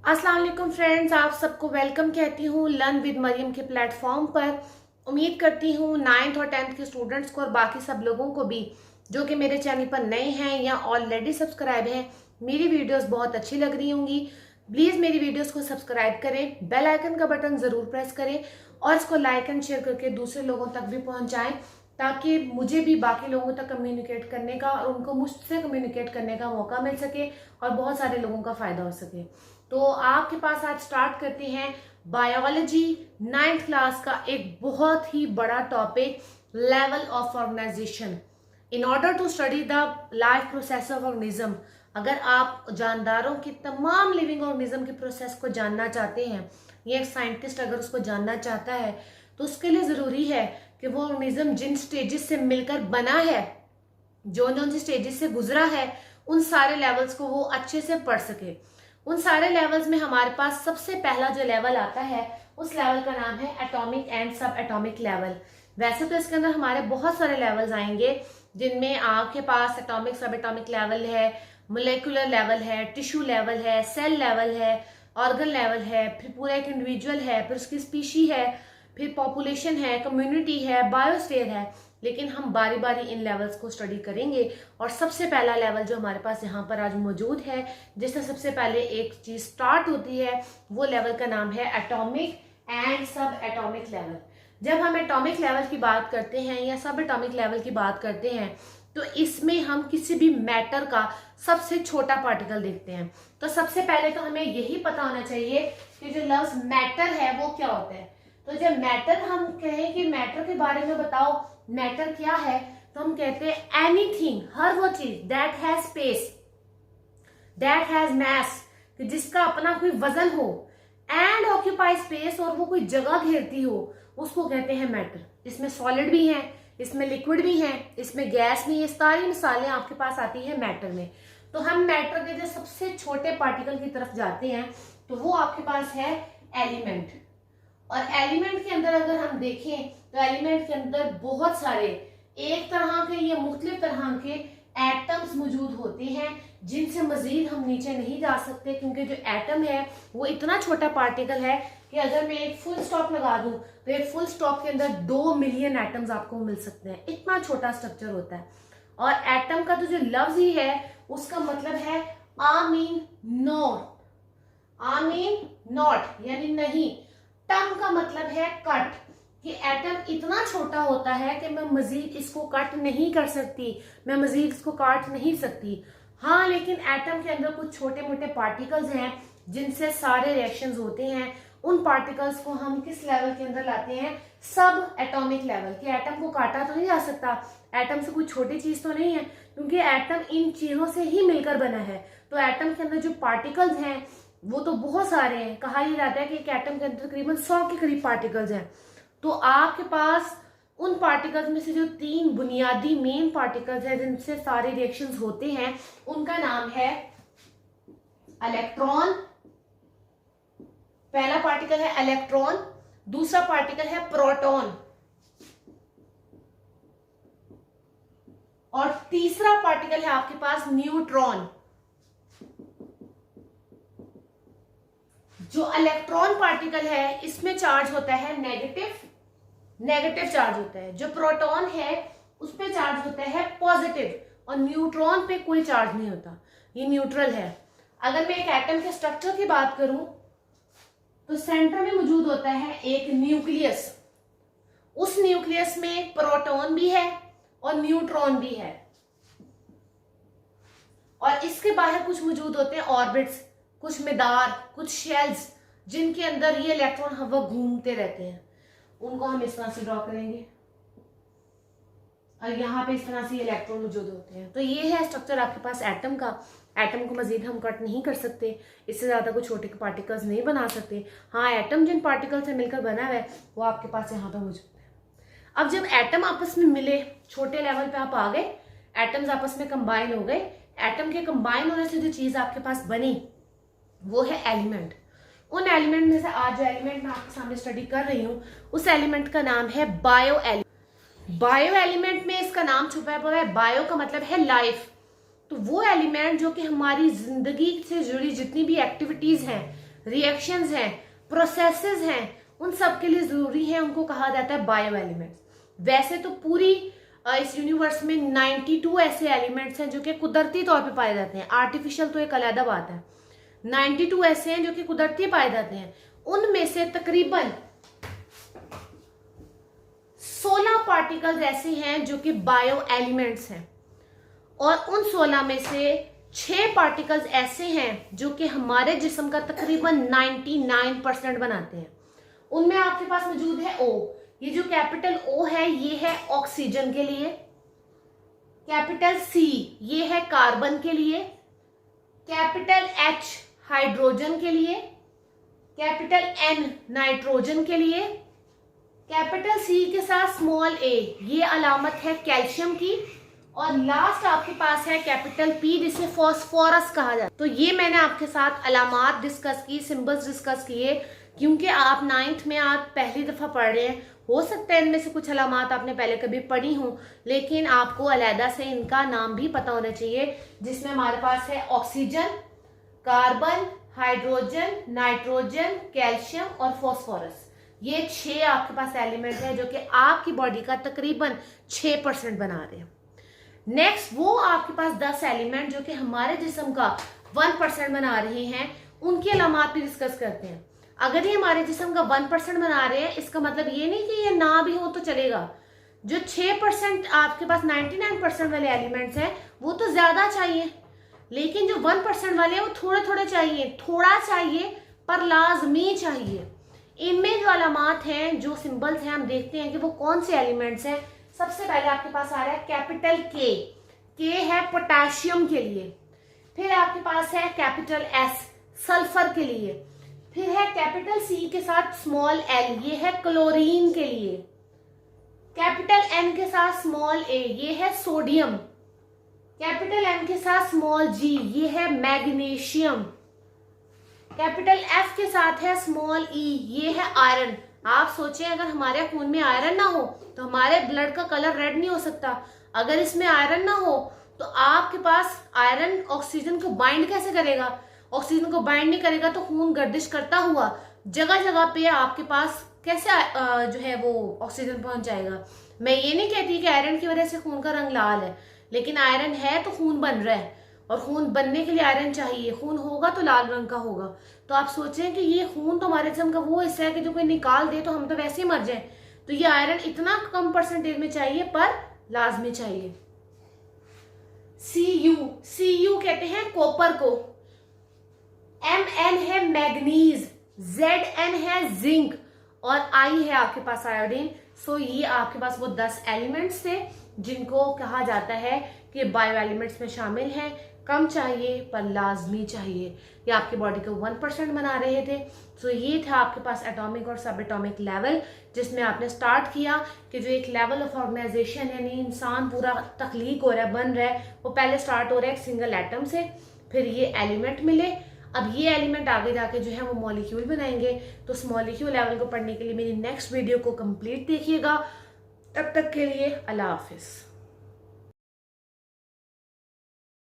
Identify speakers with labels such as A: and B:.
A: अस्सलाम वालेकुम फ्रेंड्स, आप सबको वेलकम कहती हूँ लर्न विद मरियम के प्लेटफॉर्म पर। उम्मीद करती हूँ 9th और 10th के स्टूडेंट्स को और बाकी सब लोगों को भी जो कि मेरे चैनल पर नए हैं या ऑलरेडी सब्सक्राइब हैं, मेरी वीडियोस बहुत अच्छी लग रही होंगी। प्लीज़ मेरी वीडियोस को सब्सक्राइब करें, बेल आइकन का बटन ज़रूर प्रेस करें और इसको लाइक एंड शेयर करके दूसरे लोगों तक भी पहुँचाएँ, ताकि मुझे भी बाकी लोगों तक कम्युनिकेट करने का और उनको मुझसे कम्युनिकेट करने का मौका मिल सके और बहुत सारे लोगों का फ़ायदा हो सके। तो आपके पास आज स्टार्ट करते हैं बायोलॉजी 9th क्लास का एक बहुत ही बड़ा topic, level of organisation. In order to study the life process of organism, अगर आप जानदारों की तमाम लिविंग ऑर्गेनिज्म के प्रोसेस को जानना चाहते हैं, ये एक साइंटिस्ट अगर उसको जानना चाहता है तो उसके लिए ज़रूरी है कि वो ऑर्गेनिज्म जिन स्टेजेस से मिलकर बना है, जो जो सी स्टेजेस से गुजरा है, उन सारे लेवल्स को वो अच्छे से पढ़ सके। उन सारे लेवल्स में हमारे पास सबसे पहला जो लेवल आता है उस लेवल का नाम है एटॉमिक एंड सब एटॉमिक लेवल। वैसे तो इसके अंदर हमारे बहुत सारे लेवल्स आएंगे, जिनमें आपके पास एटॉमिक सब एटॉमिक लेवल है, मोलेकुलर लेवल है, टिश्यू लेवल है, सेल लेवल है, ऑर्गन लेवल है, फिर पूरा एक इंडिविजुअल है, फिर उसकी स्पीशी है, फिर पॉपुलेशन है, कम्युनिटी है, बायोस्फीयर है। लेकिन हम बारी बारी इन लेवल्स को स्टडी करेंगे और सबसे पहला लेवल जो हमारे पास यहाँ पर आज मौजूद है, जिससे सबसे पहले एक चीज स्टार्ट होती है, वो लेवल का नाम है एटॉमिक एंड सब एटॉमिक लेवल। जब हम एटॉमिक लेवल की बात करते हैं या सब एटॉमिक लेवल की बात करते हैं तो इसमें हम किसी भी मैटर का सबसे छोटा पार्टिकल देखते हैं। तो सबसे पहले तो हमें यही पता होना चाहिए कि जो लफ्ज मैटर है वो क्या होता है। तो जब मैटर हम कहें कि मैटर के बारे में बताओ मैटर क्या है, तो हम कहते हैं एनीथिंग, हर वो चीज that has space, that has mass, कि जिसका अपना कोई वजन हो, एंड ऑक्यूपाई स्पेस, और वो कोई जगह घेरती हो, उसको कहते हैं मैटर। इसमें सॉलिड भी है, इसमें लिक्विड भी है, इसमें गैस भी है, सारी मिसालें आपके पास आती है मैटर में। तो हम मैटर के जो सबसे छोटे पार्टिकल की तरफ जाते हैं तो वो आपके पास है एलिमेंट। और एलिमेंट के अंदर अगर हम देखें तो एलिमेंट के अंदर बहुत सारे एक तरह के या मुख्तलिफ तरह के एटम्स मौजूद होते हैं, जिनसे मजीद हम नीचे नहीं जा सकते, क्योंकि जो एटम है वो इतना छोटा पार्टिकल है कि अगर मैं एक फुल स्टॉप लगा दूं तो एक फुल स्टॉप के अंदर 2 मिलियन एटम्स आपको मिल सकते हैं, इतना छोटा स्ट्रक्चर होता है। और एटम का तो जो लफ्ज ही है उसका मतलब है आमीन नॉट, आमीन नॉट यानी नहीं। टर्म का मतलब है कट, कि एटम इतना छोटा होता है कि मैं मजीद इसको कट नहीं कर सकती, मैं मजीद इसको काट नहीं सकती। हाँ, लेकिन एटम के अंदर कुछ छोटे मोटे पार्टिकल्स हैं जिनसे सारे रिएक्शंस होते हैं। उन पार्टिकल्स को हम किस लेवल के अंदर लाते हैं? सब एटॉमिक लेवल। कि एटम को काटा तो नहीं जा सकता, एटम से कुछ छोटी चीज तो नहीं है, क्योंकि एटम इन चीजों से ही मिलकर बना है। तो एटम के अंदर जो पार्टिकल्स हैं वो तो बहुत सारे हैं। कहा यह जाता है कि एक एटम के अंदर तकरीबन 100 के करीब पार्टिकल्स हैं। तो आपके पास उन पार्टिकल्स में से जो 3 बुनियादी मेन पार्टिकल्स हैं जिनसे सारे रिएक्शंस होते हैं, उनका नाम है इलेक्ट्रॉन। पहला पार्टिकल है इलेक्ट्रॉन, दूसरा पार्टिकल है प्रोटॉन, और तीसरा पार्टिकल है आपके पास न्यूट्रॉन। जो इलेक्ट्रॉन पार्टिकल है इसमें चार्ज होता है नेगेटिव चार्ज होता है। जो प्रोटॉन है उस पे चार्ज होता है पॉजिटिव, और न्यूट्रॉन पे कोई चार्ज नहीं होता, ये न्यूट्रल है। अगर मैं एक एटम के स्ट्रक्चर की बात करूं तो सेंटर में मौजूद होता है एक न्यूक्लियस। उस न्यूक्लियस में प्रोटॉन भी है और न्यूट्रॉन भी है, और इसके बाहर कुछ मौजूद होते हैं ऑर्बिट्स, कुछ मिदार, कुछ शेल्स, जिनके अंदर ये इलेक्ट्रॉन हवा घूमते रहते हैं। उनको हम इस तरह से ड्रॉ करेंगे और यहाँ पे इस तरह से इलेक्ट्रॉन मौजूद होते हैं। तो ये है स्ट्रक्चर आपके पास एटम का। एटम को मजीद हम कट नहीं कर सकते, इससे ज्यादा कोई छोटे पार्टिकल्स नहीं बना सकते। हाँ, एटम जिन पार्टिकल से मिलकर बना है वो आपके पास यहाँ पे मौजूद है। अब जब एटम आपस में मिले, छोटे लेवल पे आप आ गए, एटम्स आपस में कंबाइन हो गए, एटम के कंबाइन होने से जो चीज आपके पास बनी वो है एलिमेंट। उन एलिमेंट में से आज जो एलिमेंट मैं आपके सामने स्टडी कर रही हूँ उस एलिमेंट का नाम है बायो एलिमेंट। बायो एलिमेंट में इसका नाम छुपा हुआ है, बायो का मतलब है लाइफ। तो वो एलिमेंट जो कि हमारी जिंदगी से जुड़ी जितनी भी एक्टिविटीज हैं, रिएक्शंस हैं, प्रोसेसेस हैं, उन सब के लिए जरूरी है, उनको कहा जाता है बायो एलिमेंट्स। वैसे तो पूरी इस यूनिवर्स में 92 ऐसे एलिमेंट्स हैं जो कि कुदरती तौर पे पाए जाते हैं, आर्टिफिशियल तो एक अलग बात है। 92 ऐसे हैं जो कि कुदरती पाए जाते हैं, उनमें से तकरीबन 16 पार्टिकल्स ऐसे हैं जो कि बायो एलिमेंट्स हैं, और उन 16 में से 6 पार्टिकल्स ऐसे हैं जो कि हमारे जिस्म का तकरीबन 99% बनाते हैं। उनमें आपके पास मौजूद है O। ये जो कैपिटल O है ये है ऑक्सीजन के लिए, कैपिटल C ये है कार्बन के लिए, कैपिटल H हाइड्रोजन के लिए, कैपिटल N नाइट्रोजन के लिए, कैपिटल C के साथ स्मॉल a ये अलामत है कैल्शियम की, और लास्ट आपके पास है कैपिटल P जिसे फॉस्फोरस कहा जाता है। तो ये मैंने आपके साथ अलामात डिस्कस की, सिंबल्स डिस्कस किए, क्योंकि आप 9th में आप पहली दफा पढ़ रहे हैं। हो सकता है इनमें से कुछ अलामात आपने पहले कभी पढ़ी हों, लेकिन आपको अलहदा से इनका नाम भी पता होना चाहिए, जिसमें हमारे पास है oxygen, carbon, hydrogen, nitrogen, calcium और फॉस्फोरस। ये 6 आपके पास एलिमेंट है जो कि आपकी बॉडी का तकरीबन 6% बना रहे हैं। नेक्स्ट वो आपके पास 10 एलिमेंट जो कि हमारे जिस्म का 1% बना रहे हैं, उनकी अलामात भी डिस्कस करते हैं। अगर ये हमारे जिस्म का 1% बना रहे हैं, इसका मतलब ये नहीं कि ये ना भी हो तो चलेगा। जो 6% आपके पास 99% वाले एलिमेंट्स हैं वो तो ज्यादा चाहिए, लेकिन जो 1% वाले हैं वो थोड़े थोड़े चाहिए, थोड़ा चाहिए पर लाजमी चाहिए। इनमें जो अलामात हैं, जो सिंबल्स हैं, हम देखते हैं कि वो कौन से एलिमेंट्स हैं। सबसे पहले आपके पास आ रहा है कैपिटल के है पोटेशियम के लिए, फिर आपके पास है कैपिटल S सल्फर के लिए, फिर है कैपिटल C के साथ स्मॉल l ये है क्लोरीन के लिए, कैपिटल N के साथ स्मॉल a ये है सोडियम, कैपिटल M के साथ स्मॉल g ये है मैग्नीशियम, कैपिटल F के साथ है स्मॉल e ये है आयरन। आप सोचें अगर हमारे खून में आयरन ना हो तो हमारे ब्लड का कलर रेड नहीं हो सकता। अगर इसमें आयरन ना हो तो आपके पास आयरन ऑक्सीजन को बाइंड कैसे करेगा? ऑक्सीजन को बाइंड नहीं करेगा तो खून गर्दिश करता हुआ जगह जगह पे आपके पास कैसे जो है वो ऑक्सीजन पहुंच जाएगा। मैं ये नहीं कहती कि आयरन की वजह से खून का रंग लाल है, लेकिन आयरन है तो खून बन रहा है, और खून बनने के लिए आयरन चाहिए। खून होगा तो लाल रंग का होगा। तो आप सोचें कि ये खून तो हमारे जिस्म का वो हिस्सा है कि जो कोई निकाल दे तो हम तो वैसे ही मर जाए। तो ये आयरन इतना कम परसेंटेज में चाहिए पर लाजमी चाहिए। Cu कहते हैं कॉपर को, Mn है मैग्नीज, Zn है जिंक, और I है आपके पास आयोडीन। सो ये आपके पास वो 10 एलिमेंट्स थे जिनको कहा जाता है कि बायो एलिमेंट्स में शामिल हैं। कम चाहिए पर लाजमी चाहिए। ये आपकी बॉडी को 1% बना रहे थे। सो ये था आपके पास एटॉमिक और सब एटॉमिक लेवल, जिसमें आपने स्टार्ट किया कि जो एक लेवल ऑफ ऑर्गेनाइजेशन यानी इंसान पूरा तख्लीक हो रहा है, बन रहा है, वो पहले स्टार्ट हो रहा है एक सिंगल एटम से, फिर ये एलिमेंट मिले। अब ये एलिमेंट आगे जाके जो है वो मॉलिक्यूल बनाएंगे। तो उस मॉलिक्यूल लेवल को पढ़ने के लिए मेरी नेक्स्ट वीडियो को कंप्लीट देखिएगा। तब तक के लिए अल्लाह हाफिज।